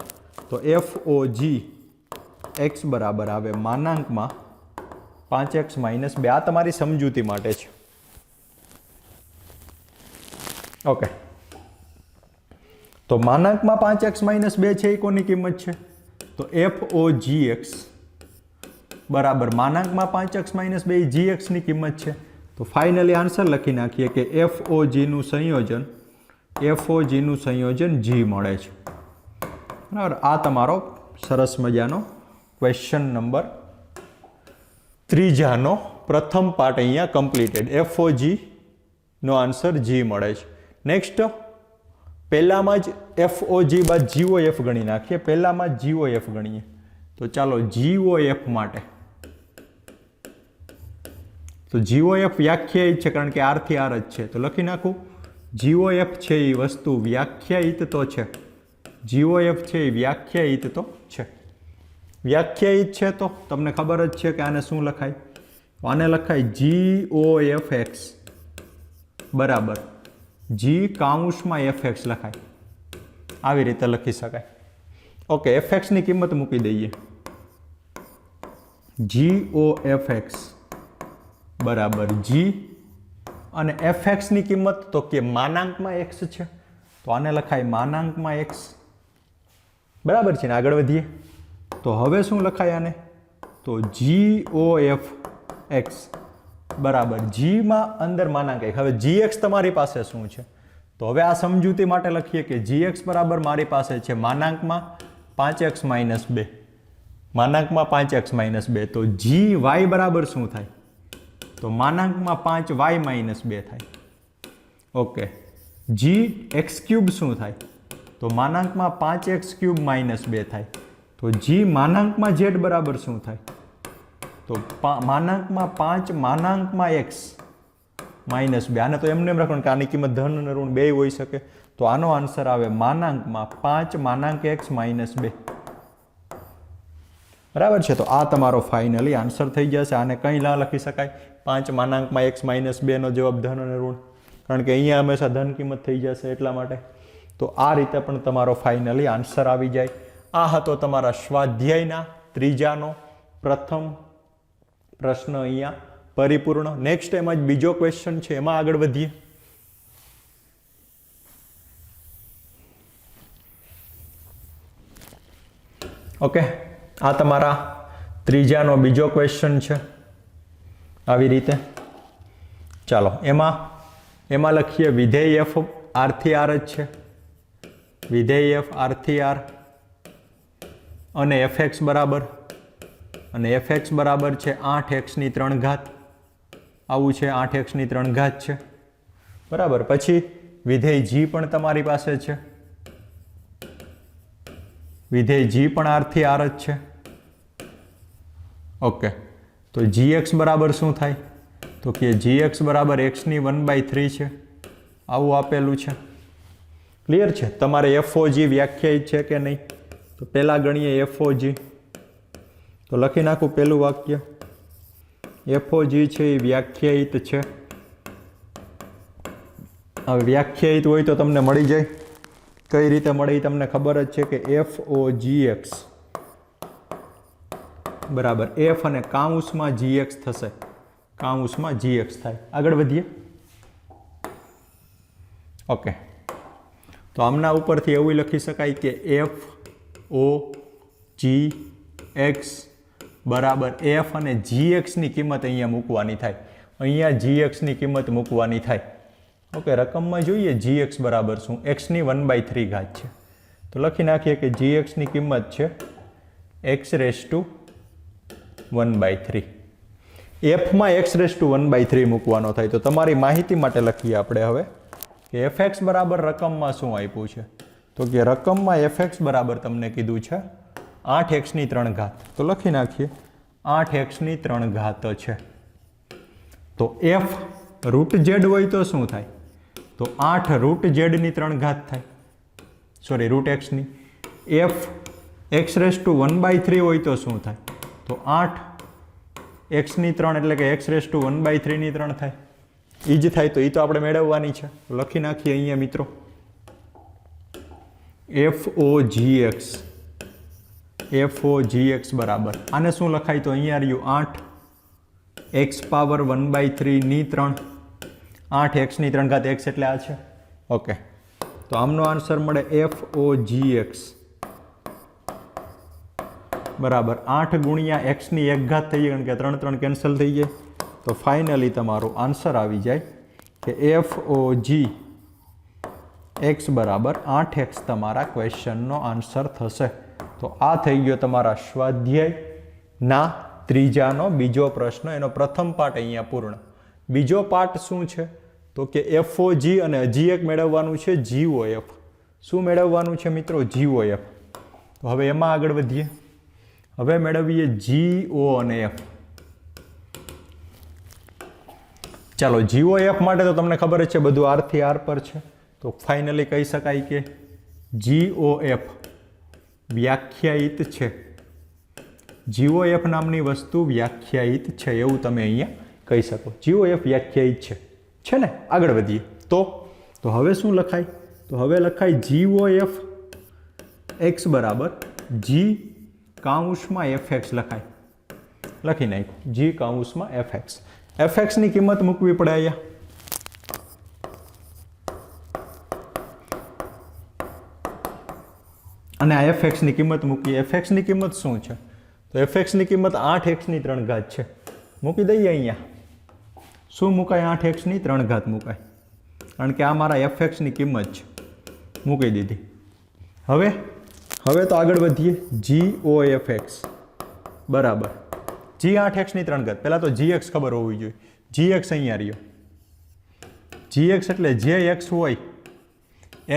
તો FOGX બરાબર આવે માનાંકમાં 5x - 2. આ તમારી સમજૂતી માટે છે. ઓકે, તો માનાંકમાં 5x - 2 છે એ કોની કિંમત છે? તો FOGX બરાબર માનાંકમાં 5x - 2 gx ની કિંમત છે. તો ફાઇનલી આન્સર લખી નાખીએ કે FOG નું સંયોજન G મળે છે. બરાબર, આ તમારો સરસ મજાનો ક્વેશ્ચન નંબર 3 નો પ્રથમ પાર્ટ અહીંયા કમ્પ્લીટેડ. FOG નો આન્સર G મળે છે. નેક્સ્ટ, પહેલામાં જ FOG બાદ GOF ગણી નાખીએ. પહેલામાં જ GOF ગણીએ. તો ચાલો GOF માટે, તો GOF વ્યાખ્યાયિત છે કારણ કે R થી R જ છે, તો લખી નાખું. GOF છે એ વસ્તુ વ્યાખ્યાયિત તો છે. GOF છે એ વ્યાખ્યાયિત તો છે. વ્યાખ્યાયિત છે તો તમને ખબર જ છે કે આને શું લખાય? આને લખાય GOFX બરાબર G કૌંસમાં FX લખાય. આવી રીતે લખી શકાય. ઓકે, FX ની કિંમત મૂકી દઈએ. GOFX બરાબર G અને FX ની કિંમત તો કે માનાંકમાં x છે, તો આને લખાય માનાંકમાં x. બરાબર છે ને? આગળ વધીએ તો હવે શું લખાય આને? તો GOFX બરાબર G માં અંદર માનાંક x. હવે gx તમારી પાસે શું છે? તો હવે આ સમજૂતી માટે લખીએ કે gx બરાબર મારી પાસે છે માનાંકમાં 5x - 2. માનાંકમાં 5x - 2. તો gy બરાબર શું થાય? તો માનાંકમાં 5y - 2 થાય. ઓકે, gx³ શું થાય? તો માનાંકમાં 5x³ - 2 થાય. તો g માનાંકમાં z બરાબર શું થાય? તો માનાંકમાં 5 માનાંકમાં x -2. આને તો એમને એમ રાખવાનું કે આની કિંમત ધન અને ઋણ બે હોઈ શકે. તો આનો આન્સર આવે માનાંકમાં 5 માનાંક x -2. બરાબર છે? તો આ તમારો ફાઇનલી આન્સર થઈ જશે. આને કંઈ ના લખી શકાય. 5 માનાંકમાં x -2 નો જવાબ ધન અને ઋણ, કારણ કે અહીંયા હંમેશા ધન કિંમત થઈ જશે એટલા માટે. તો આ રીતે પણ તમારો ફાઇનલી આન્સર આવી જાય. આ હતો તમારા સ્વાધ્યાયના 3 નો પ્રથમ પ્રશ્ન અહીંયા પરિપૂર્ણ. નેક્સ્ટ એમાં જ બીજો ક્વેશ્ચન છે, એમાં આગળ વધીએ. ઓકે, આ તમારા 3 નો બીજો ક્વેશ્ચન છે. આવી રીતે ચાલો એમાં લખીએ વિધેય f R થી R જ છે. વિધેય f R થી R અને fx બરાબર છે 8x ની 3 ઘાત. આવું છે 8x ની 3 ઘાત છે. બરાબર, પછી વિધેય g પણ તમારી પાસે છે. વિધેય g પણ R થી R જ છે. ઓકે, તો gx બરાબર શું થાય? તો કે gx બરાબર x ની 1/3 છે. આવું આપેલું છે. ક્લિયર છે? તમારે FOG વ્યાખ્યાયિત છે કે નહીં? તો પહેલા ગણીએ FOG. તો લખી નાખું પહેલું વાક્ય. FOG છે એ વ્યાખ્યાયિત છે. હવે વ્યાખ્યાયિત હોય તો તમને મળી જાય. કઈ રીતે મળે એ તમને ખબર જ છે કે FOGX બરાબર f અને કાઉન્સમાં gx થશે. કાઉન્સમાં gx થાય. આગળ વધીએ. ઓકે, તો આમના ઉપરથી એવું લખી શકાય કે FOGX બરાબર f અને gx ની કિંમત અહીંયા મૂકવાની થાય. અહીંયા gx ની કિંમત મૂકવાની થાય. ઓકે, રકમમાં જોઈએ gx બરાબર શું? x ની 1/3 ઘાત છે. તો લખી નાખીએ કે gx ની કિંમત છે x⁻⁴. એફમાં x⁻³ મૂકવાનો થાય. તો તમારી માહિતી માટે લખીએ આપણે હવે કે fx બરાબર રકમમાં શું આપ્યું છે. તો કે રકમમાં fx બરાબર તમને કીધું છે 8x⁻³ તો લખી નાખીએ 8x⁻³ છે. તો f √z હોય તો શું થાય? તો 8 √z⁻³ થાય, સોરી √x ની. f x⁻⁴ હોય તો શું થાય? તો 8x⁻³ એટલે કે x⁻⁴ થાય. એ જ થાય તો એ તો આપણે મેળવવાની છે. લખી નાખીએ અહીંયા મિત્રો FOGX બરાબર આને શું લખાય? તો અહીંયા રહ્યું 8x⁻⁴ 8x⁻³ x એટલે આ છે. ઓકે, તો આમનો આન્સર મળે FOGX બરાબર 8 × x⁻⁴ થઈ જાય, કારણ કે 3 3 કેન્સલ થઈ જાય. તો ફાઇનલી તમારો આન્સર આવી જાય કે FOGX બરાબર 8x તમારા ક્વેશ્ચનનો આન્સર થશે. તો આ થઈ ગયો તમારા સ્વાધ્યાયના ત્રીજાનો બીજો પ્રશ્ન. એનો પ્રથમ પાર્ટ અહીંયા પૂર્ણ. બીજો પાર્ટ શું છે? તો કે FOG અને હજી એક મેળવવાનું છે GOF. શું મેળવવાનું છે મિત્રો? GOF. તો હવે એમાં આગળ વધીએ. હવે મેળવીએ GO અને F. ચાલો, GOF માટે તો તમને ખબર જ છે બધું R થી R પર છે. તો ફાઇનલી કહી શકાય કે GOF વ્યાખ્યાયિત છે. GOF નામની વસ્તુ વ્યાખ્યાયિત છે એવું તમે અહીંયા કહી શકો. GOF વ્યાખ્યાયિત છે ને? આગળ વધીએ તો હવે શું લખાય? તો હવે લખાય GOF x બરાબર G⁻fx લખાય. લખી નાખ્યું G⁻fx. fx ની કિંમત મૂકવી પડે અહીંયા. અને આ fx ની કિંમત મૂકીએ. fx ની કિંમત શું છે? તો fx ની કિંમત 8x⁻³ છે. મૂકી દઈએ અહીંયા. શું મુકાય? 8x⁻³ મુકાય, કારણ કે આ મારા fx ની કિંમત છે. મૂકી દીધી. હવે તો આગળ વધીએ. GOFX બરાબર G 8x⁻³ પહેલાં તો gx ખબર હોવી જોઈએ. gx અહીંયા રહ્યો. gx એટલે જે x હોય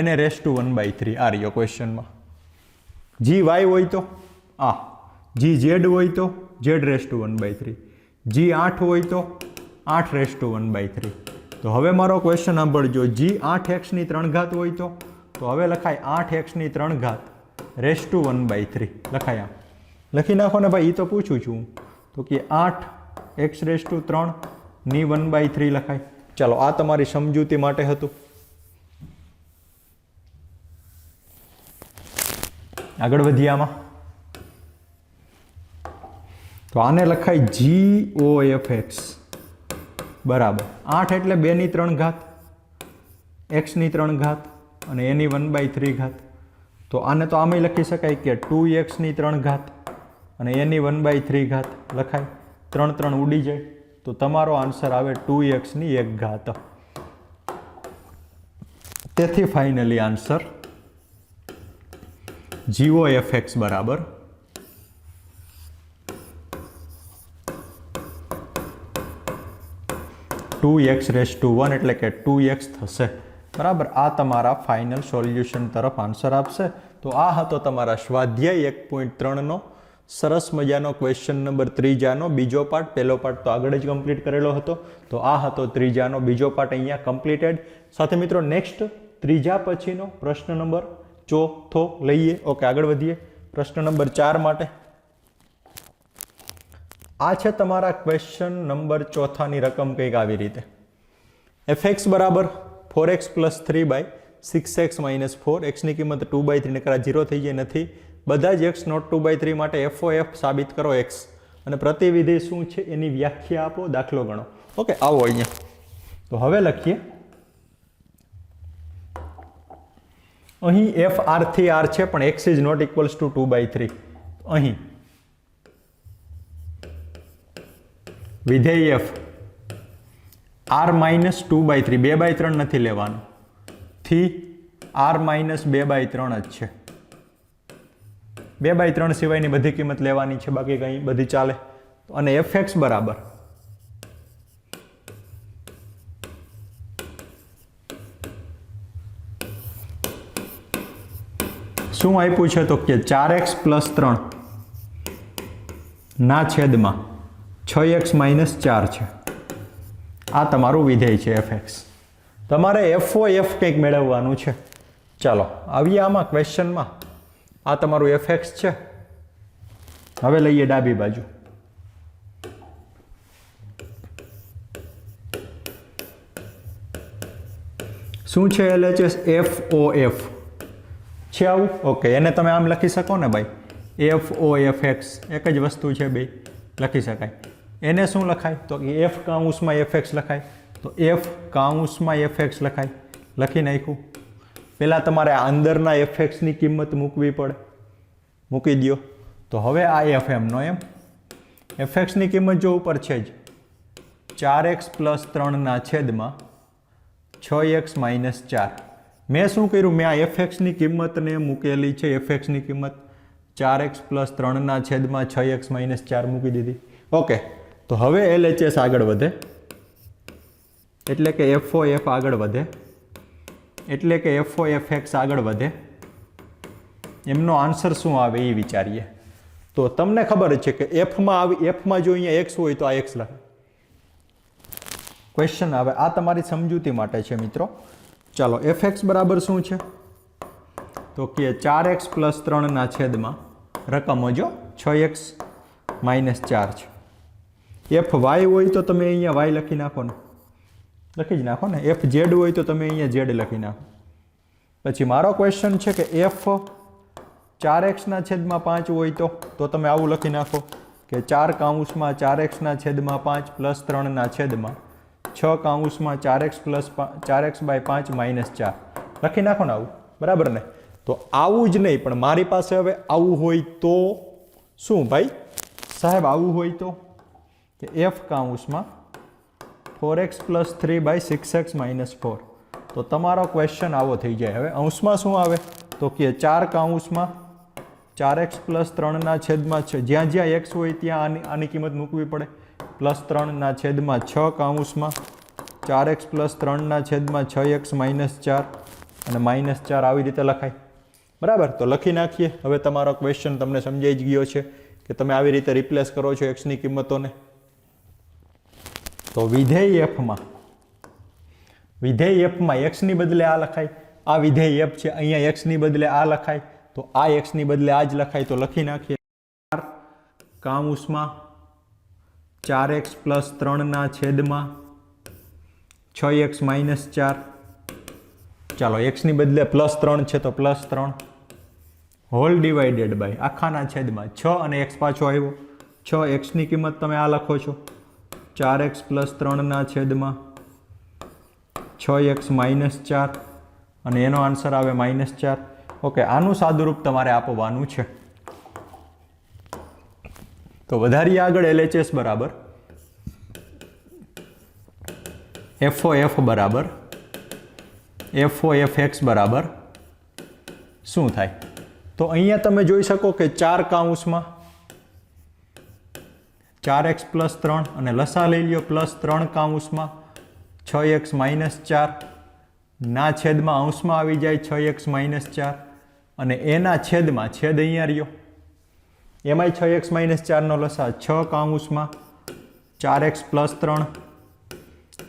એને ⁻⁴ આ રહ્યો ક્વેશ્ચનમાં. gy હોય તો આ, gz હોય તો z⁻⁴, g8 હોય તો 8⁻⁴. તો હવે મારો ક્વેશ્ચન સાંભળજો. g 8x⁻³ હોય તો હવે લખાય 8x⁻³ ⁻⁴ લખાય. લખી નાખો ને ભાઈ, એ તો પૂછું છું. તો કે 8x⁻³ ની 1/3 લખાય. ચાલો, આ તમારી સમજૂતી માટે હતું. આગળ વધીએ આમાં. તો આને લખાય GOFX બરાબર 8 એટલે 2⁻³ x⁻³ અને એની 1/3. તો આને તો આમે લખી શકાય કે 2x⁻³ અને એની 1/3 લખાય. 3 3 ઉડી જાય. તો તમારો આન્સર આવે 2x⁻1. તેથી ફાઇનલી આન્સર GOFX બરાબર 2x⁻1 એટલે કે 2x થશે. બરાબર, આ તમારા ફાઇનલ સોલ્યુશન તરફ આન્સર આપશે. તો આ હતો તમારા સ્વાધ્યાય 1.3નો સરસ મજાનો ક્વેશ્ચન નંબર ત્રીજાનો બીજો પાર્ટ. પહેલો પાર્ટ તો આગળ જ કમ્પ્લીટ કરેલો હતો. તો આ હતો ત્રીજાનો બીજો પાર્ટ અહીંયા કમ્પ્લીટેડ. સાથે મિત્રો નેક્સ્ટ ત્રીજા પછીનો પ્રશ્ન નંબર ચોથો લઈએ. ઓકે, આગળ વધીએ પ્રશ્ન નંબર 4 માટે. આ છે તમારા ક્વેશ્ચન નંબર ચોથાની રકમ કંઈક આવી રીતે. fx બરાબર 4x + 3/6x - 4. x ની કિંમત 2/3 નકરા 0 થઈ જાય નથી. બધા જ x નોટ 2/3 માટે FOF સાબિત કરો x. અને પ્રતિવિધિ શું છે એની વ્યાખ્યા આપો, દાખલો ગણો. ઓકે, આવો અહીંયા. તો હવે લખીએ. અહીં f r થી r છે, પણ x is not equals to 2/3. અહીં વિધેય f r - 2/3 2/3 નથી લેવાનું, થી r - 2/3 જ છે. 2/3 સિવાયની બધી કિંમત લેવાની છે, બાકી કંઈ બધી ચાલે. અને fx બરાબર શું આપ્યું છે તો કે 4x + 3 ના છેદમાં 6x - 4 છે. આ તમારું વિધેય છે fx. તમારે FOF કંઈક મેળવવાનું છે. ચાલો આવીએ આમાં ક્વેશ્ચનમાં. આ તમારું fx છે. હવે લઈએ ડાબી બાજુ. શું છે LHS? FOF છે આવું? ઓકે, એને તમે આમ લખી શકો ને ભાઈ, FOFX એક જ વસ્તુ છે, બે લખી શકાય. એને શું લખાય તો કે F કૌંસમાં fx લખાય, તો F કૌંસમાં fx લખાય. લખી નાખ્યું. પહેલાં તમારે આ અંદરના fxની કિંમત મૂકવી પડે, મૂકી દો. તો હવે આ fmનો એમ fxની કિંમત જો ઉપર છે જ 4x + 3 ના છેદમાં 6x - 4. મેં શું કર્યું? મેં આ fxની કિંમતને મૂકેલી છે. fxની કિંમત 4x + 3 ના છેદમાં 6x - 4 મૂકી દીધી. ઓકે, તો હવે LHS આગળ વધે, એટલે કે FOF આગળ વધે, એટલે કે FOFX આગળ વધે. એમનો આન્સર શું આવે એ વિચારીએ. તો તમને ખબર છે કે Fમાં જો અહીંયા x હોય તો આ x લખાય. ક્વેશ્ચન આવે, આ તમારી સમજૂતી માટે છે મિત્રો. ચાલો, fx બરાબર શું છે તો કે 4x + 3 ના છેદમાં રકમો જો 6x - 4 છે. fy હોય તો તમે અહીંયા y લખી નાખો ને, લખી જ નાખો ને. fz હોય તો તમે અહીંયા z લખી નાખો. પછી મારો ક્વેશ્ચન છે કે f 4x ના છેદમાં 5 હોય તો તમે આવું લખી નાખો કે 4 કૌંસમાં 4x ના છેદમાં 5 + 3 ના છેદમાં 6 કૌંસમાં 4x + 4x/5 - 4 લખી નાખો ને આવું, બરાબર ને? તો આવું જ નહીં, પણ મારી પાસે હવે આવું હોય તો શું ભાઈ સાહેબ? આવું હોય તો કે f કૌંસમાં 4x + 3/6x - 4. તો તમારો ક્વેશ્ચન આવો થઈ જાય. હવે અંશમાં શું આવે તો કે 4 કૌંસમાં 4x + 3 ના છેદમાં 6, જ્યાં જ્યાં x હોય ત્યાં આની કિંમત મૂકવી પડે, +3 ના છેદમાં 6 કૌંસમાં 4x + 3 ના છેદમાં 6x - 4 અને -4 આવી રીતે લખાય, બરાબર? તો લખી નાખીએ. હવે તમારો ક્વેશ્ચન તમને સમજાઈ જ ગયો છે કે તમે આવી રીતે રિપ્લેસ કરો છો એક્સની કિંમતોને. તો વિધેય fમાં એક્સની બદલે આ લખાય. આ વિધેય f છે, અહીંયા એક્સની બદલે આ લખાય, તો આ એક્સની બદલે આ જ લખાય. તો લખી નાખીએ 4 કૌંસમાં 4x + 3 ના છેદમાં 6x - 4. ચાલો, એક્સની બદલે +3 છે તો +3 હોલ ડિવાઇડેડ બાય આખાના છેદમાં 6 અને x પાછો આવ્યો. 6 એક્સની કિંમત તમે આ લખો છો 4x + 3 ના છેદમાં 6x - 4 અને એનો આન્સર આવે -4. ઓકે, આનું સાદુરૂપ તમારે આપવાનું છે. તો વધારીએ આગળ. LHS બરાબર FOF બરાબર FOFX બરાબર શું થાય? તો અહીંયા તમે જોઈ શકો કે 4 કૌંસમાં 4x + 3 અને લસા લઈ લ્યો +3 કૌંસમાં 6x - 4 ના છેદમાં અંશમાં આવી જાય 6x - 4 અને એના છેદમાં છેદ અહીંયા રહ્યો, એમાંય 6x - 4 નો લસા 6 કૌંસમાં 4x + 3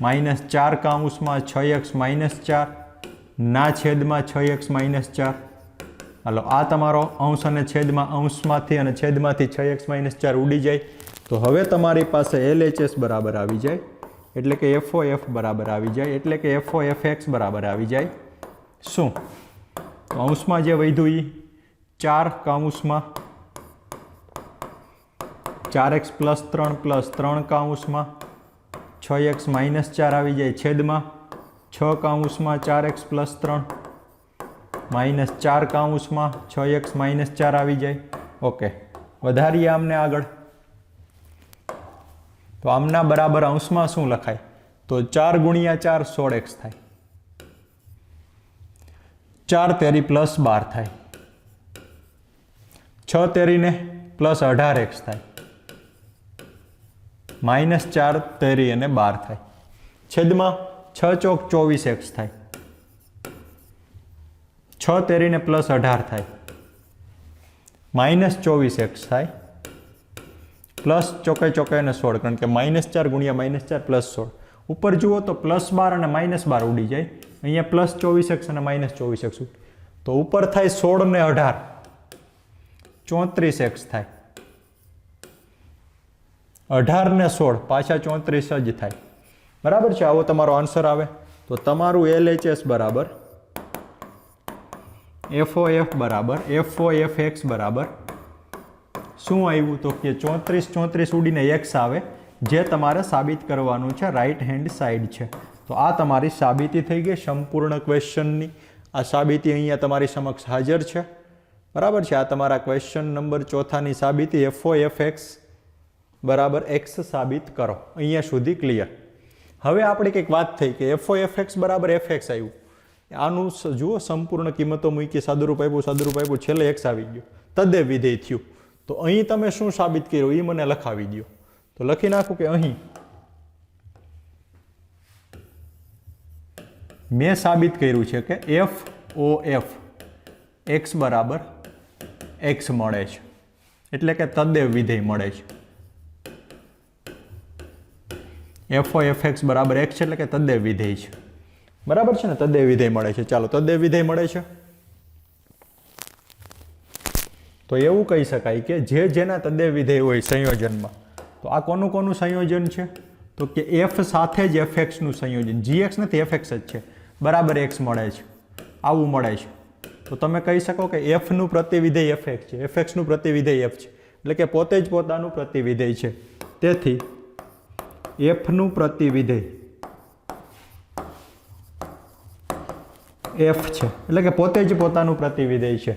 -4 કૌંસમાં 6x - 4 ના છેદમાં 6x - 4. હાલો, આ તમારો અંશ અને છેદમાં અંશમાંથી અને છેદમાંથી 6x - 4 ઉડી જાય. તો હવે તમારી પાસે LHS બરાબર આવી જાય, એટલે કે FOF બરાબર આવી જાય, એટલે કે FOFX બરાબર આવી જાય. શું? તો અંશમાં જે વધ્યું એ 4 કૌંસમાં 4x + 3 + 3 કૌંસમાં 6x - 4 આવી જાય, છેદમાં 6 કૌંસમાં 4x + 3 -4 કૌંસમાં 6x - 4 આવી જાય. ઓકે, વધારીએ આમને આગળ. તો આમના બરાબર અંશમાં શું લખાય? તો 4 × 4 16x થાય, 4 તેરી +12 થાય, 6 તેરીને +18x થાય, -4 તેરી અને 12 થાય, છેદમાં 6 ચોક 24x થાય, 6 તેરીને +18 થાય, -24x થાય પ્લસ ચોકે ચોકે અને 16, કારણ કે -4 ગુણ્યા -4 પ્લસ 16. ઉપર જુઓ તો +12 અને -12 ઉડી જાય, અહીંયા +24x અને -24x, તો ઉપર થાય 16 ને 18 34x થાય, 18 ને 16 પાછા 34 જ થાય. બરાબર છે, આવો તમારો આન્સર આવે. તો તમારું LHS બરાબર FOF બરાબર FOFX બરાબર શું આવ્યું? તો કે 34 ઉડીને x આવે, જે તમારે સાબિત કરવાનું છે રાઈટ હેન્ડ સાઈડ છે. તો આ તમારી સાબિતી થઈ ગઈ સંપૂર્ણ ક્વેશ્ચનની. આ સાબિતી અહીંયા તમારી સમક્ષ હાજર છે. બરાબર છે, આ તમારા ક્વેશ્ચન નંબર 4ની સાબિતી FOFX બરાબર x સાબિત કરો. અહીંયા સુધી ક્લિયર. હવે આપણે કંઈક વાત થઈ કે FOFX બરાબર FX આવ્યું, આનું જુઓ સંપૂર્ણ કિંમતો મૂકી, સાદુરૂપ આપ્યું, છેલ્લે x આવી ગયો, તદ્દેવ વિધેય થયું. તો અહીં તમે શું સાબિત કર્યું એ મને લખાવી દો. તો લખી નાખું કે અહીં મેં સાબિત કર્યું છે કે FOF x બરાબર x મળે છે, એટલે કે તદ્દેવ વિધેય મળે છે. FOFX બરાબર x છે, એટલે કે તદ્દેવ વિધેય છે. બરાબર છે ને, તદ્દેવ વિધેય મળે છે. ચાલો, તદ્દેવ વિધેય મળે છે તો એવું કહી શકાય કે જેના તદ્દેવ વિધેય હોય સંયોજનમાં, તો આ કોનું સંયોજન છે? તો કે f સાથે જ fx નું સંયોજન, gx નથી fx જ છે, બરાબર x મળે છે, આવું મળે છે. તો તમે કહી શકો કે f નું પ્રતિવિધેય fx છે, fx નું પ્રતિવિધેય f છે, એટલે કે પોતે જ પોતાનું પ્રતિવિધેય છે. તેથી f નું પ્રતિવિધેય f છે, એટલે કે પોતે જ પોતાનું પ્રતિવિધેય છે.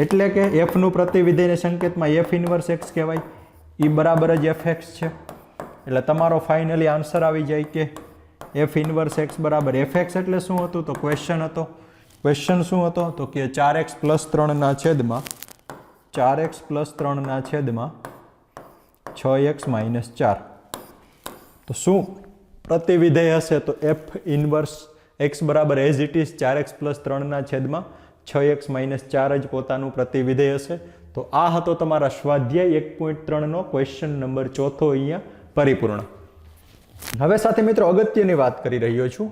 એટલે કે f નું પ્રતિવિધેયને સંકેતમાં f ઇન્વર્સ x કહેવાય, એ બરાબર જ fx છે. એટલે તમારો ફાઇનલી આન્સર આવી જાય કે f ઇન્વર્સ x બરાબર fx. એટલે શું હતું? તો ક્વેશ્ચન હતો. ક્વેશ્ચન શું હતો? તો કે 4x + 3 છેદમાં 4x + 3 છેદમાં 6x - 4. તો શું પ્રતિવિધેય હશે? તો f ઇન્વર્સ x બરાબર એઝ ઇટ ઇઝ 4x + 3 છેદમાં 6x - 4 જ પોતાનું પ્રતિવિધેય હશે. તો આ હતો તમારા સ્વાધ્યાય 1.3નો ક્વેશ્ચન નંબર 4 અહીંયા પરિપૂર્ણ. હવે સાથે મિત્રો અગત્યની વાત કરી રહ્યો છું,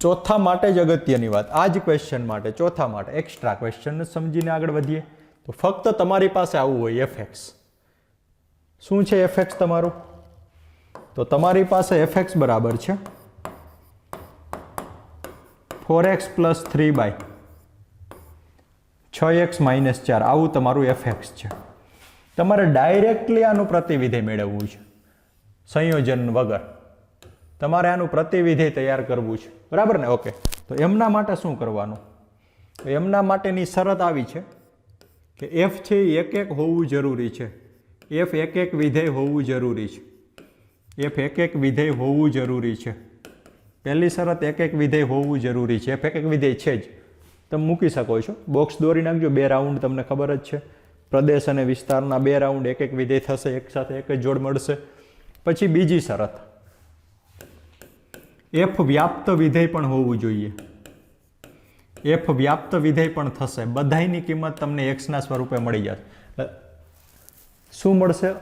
ચોથા માટે જ અગત્યની વાત, આ જ ક્વેશ્ચન માટે, ચોથા માટે એક્સ્ટ્રા ક્વેશ્ચન સમજીને આગળ વધીએ. તો ફક્ત તમારી પાસે આવું હોય fx. શું છે fx તમારું? તો તમારી પાસે fx બરાબર છે 4x + 3 / 6x - 4, આવું તમારું fx છે. તમારે ડાયરેક્ટલી આનું પ્રતિવિધેય મેળવવું છે, સંયોજન વગર તમારે આનું પ્રતિવિધેય તૈયાર કરવું છે. બરાબર ને? ઓકે. તો એમના માટે શું કરવાનું? તો એમના માટેની શરત આવી છે કે f છે એ એક હોવું જરૂરી છે, f એક વિધેય હોવું જરૂરી છે, f એક વિધેય હોવું જરૂરી છે. પહેલી શરત એક વિધેય હોવું જરૂરી છે, f એક વિધેય છે જ. તમે મૂકી શકો છો, બોક્સ દોરી નાખજો, 2 રાઉન્ડ તમને ખબર જ છે, પ્રદેશ અને વિસ્તારના 2 રાઉન્ડ, એક વિધેય થશે, એક સાથે એક જ જોડ મળશે. પછી બીજી શરત, f વ્યાપ્ત વિધેય પણ હોવું જોઈએ. f વ્યાપ્ત વિધેય પણ થશે, બધાયની કિંમત તમને x ના સ્વરૂપે મળી જશે. શું મળશે?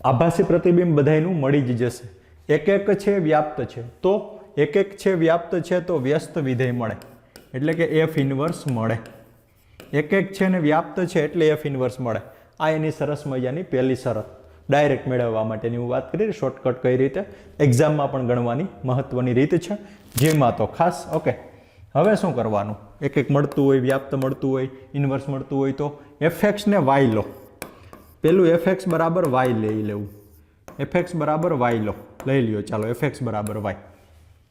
આભાસી પ્રતિબિંબ બધાયનું મળી જ જશે. એક છે વ્યાપ્ત છે, તો એક છે વ્યાપ્ત છે તો વ્યસ્ત વિધેય મળે, એટલે કે f ઇન્વર્સ મળે. એક છે ને વ્યાપ્ત છે એટલે f ઇન્વર્સ મળે. આ એની સરસ મજાની પહેલી શરત. ડાયરેક્ટ મેળવવા માટેની હું વાત કરી, શોર્ટકટ કઈ રીતે એક્ઝામમાં પણ ગણવાની મહત્વની રીત છે, જેમાં તો ખાસ. ઓકે, હવે શું કરવાનું? એક મળતું હોય, વ્યાપ્ત મળતું હોય, ઇન્વર્સ મળતું હોય, તો fx ને y લો. પેલું fx બરાબર y લઈ લેવું, fx બરાબર y લો, લઈ લ્યો. ચાલો, fx બરાબર y,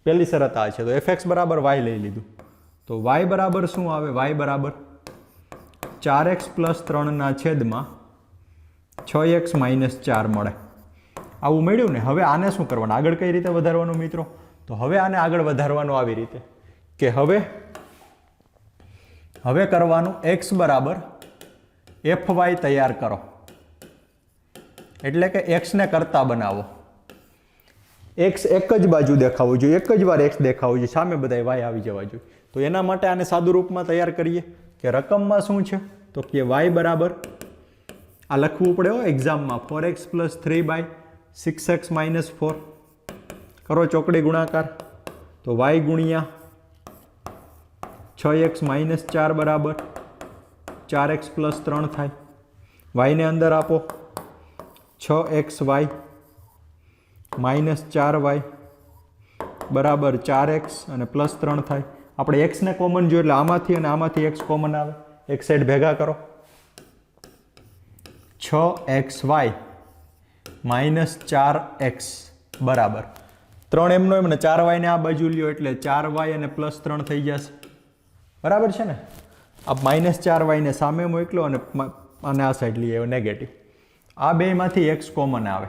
પહેલી શરત આ છે. તો fx બરાબર y લઈ લીધું, તો y બરાબર શું આવે? y બરાબર 4x + 3 છેદમાં 6x - 4 મળે. આવું મળ્યું ને? હવે આને શું કરવાનું? આગળ કઈ રીતે વધારવાનું મિત્રો? તો હવે આને આગળ વધારવાનું આવી રીતે કે હવે કરવાનું x બરાબર fy તૈયાર કરો, એટલે કે x ને કરતા બનાવો. x એક જ બાજુ દેખાવું જોઈએ, એક જ વાર x દેખાવું જોઈએ, સામે બધા y આવી જવા જોઈએ. તો એના માટે આને સાદું રૂપમાં તૈયાર કરીએ કે રકમમાં શું છે? તો કે y બરાબર આ લખવું પડે હો એક્ઝામમાં 4x + 3/6x - 4 કરો ચોકડી ગુણાકાર તો y ગુણ્યા 6x - 4 બરાબર 4x + 3 થાય y ને અંદર આપો 6xy - 4y બરાબર 4x અને +3 થાય આપણે x ને કોમન જોઈએ એટલે આમાંથી અને આમાંથી x કોમન આવે એક સાઈડ ભેગા કરો 6xy - 4x બરાબર 3 એમનો એમ ને 4y ને આ બાજુ લ્યો એટલે 4y અને +3 થઈ જશે બરાબર છે ને આ -4y ને સામે મોકલો અને આ સાઈડ લઈએ નેગેટિવ આ બેમાંથી x કોમન આવે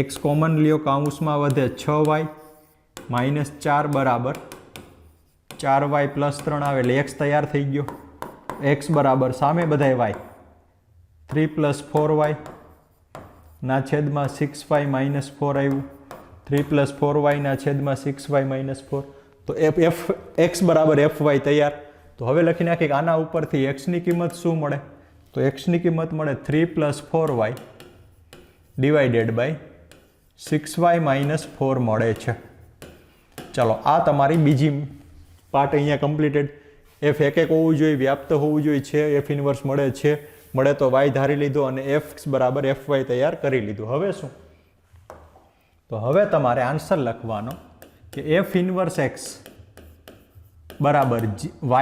x કોમન લ્યો કાઉન્સમાં વધે 6y - 4 બરાબર 4y +3 આવે એટલે x તૈયાર થઈ ગયો x બરાબર સામે બધાય y 3 + 4y ના છેદમાં 6y - 4 આવ્યું 3 + 4y ના છેદમાં 6y - 4 તો x બરાબર fy તૈયાર તો હવે લખી નાખીએ કે આના ઉપરથી x ની કિંમત શું મળે તો x ની કિંમત મળે 3 + 4y / 6y - 4 મળે છે ચાલો આ તમારી બીજી પાર્ટ અહીંયા કમ્પ્લીટેડ f એક હોવું જોઈએ વ્યાપ્ત હોવું જોઈએ છે f ઇન્વર્સ મળે છે મળે તો y ધારી લીધો અને f બરાબર fy તૈયાર કરી લીધું હવે શું તો હવે તમારે આન્સર લખવાનો કે f ઇન્વર્સ x બરાબર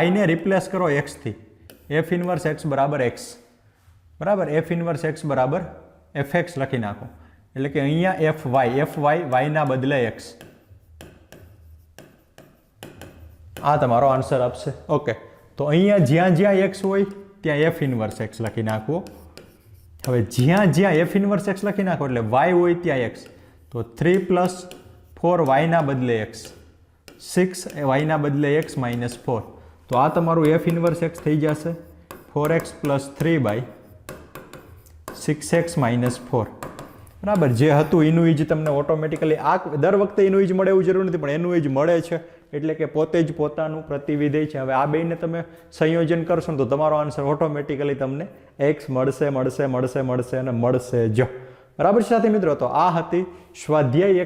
y ને રિપ્લેસ કરો x થી f ઇન્વર્સ x બરાબર x બરાબર f ઇન્વર્સ x બરાબર fx લખી નાખો એટલે કે અહીંયા fy y ના બદલે x આ તમારો આન્સર આપશે ઓકે તો અહીંયા જ્યાં જ્યાં x હોય ત્યાં f ઇન્વર્સ x લખી નાખવો હવે જ્યાં જ્યાં f ઇન્વર્સ x લખી નાખો એટલે y હોય ત્યાં x તો 3 + 4y ના બદલે x 6y ના બદલે x - 4 તો આ તમારું f ઇન્વર્સ x થઈ જશે 4x + 3/6x - 4 બરાબર જે હતું એનું જ તમને ઓટોમેટિકલી આ દર વખતે એનું જ મળે એવું જરૂર નથી પણ એનું જ મળે છે એટલે કે પોતે જ પોતાનું પ્રતિવિધેય છે હવે આ બેને તમે સંયોજન કરશો ને તો તમારો આન્સર ઓટોમેટિકલી તમને x મળશે અને મળશે જ બરાબર છે સાથે મિત્રો તો આ હતી સ્વાધ્યાય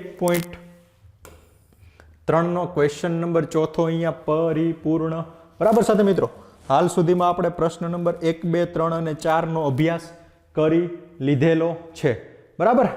1.3 નો ક્વેશ્ચન નંબર 4 અહીંયા પરિપૂર્ણ બરાબર સાથે મિત્રો હાલ સુધીમાં આપણે પ્રશ્ન નંબર 1, 2, 3 અને 4 નો અભ્યાસ કરી લીધેલો છે બરાબર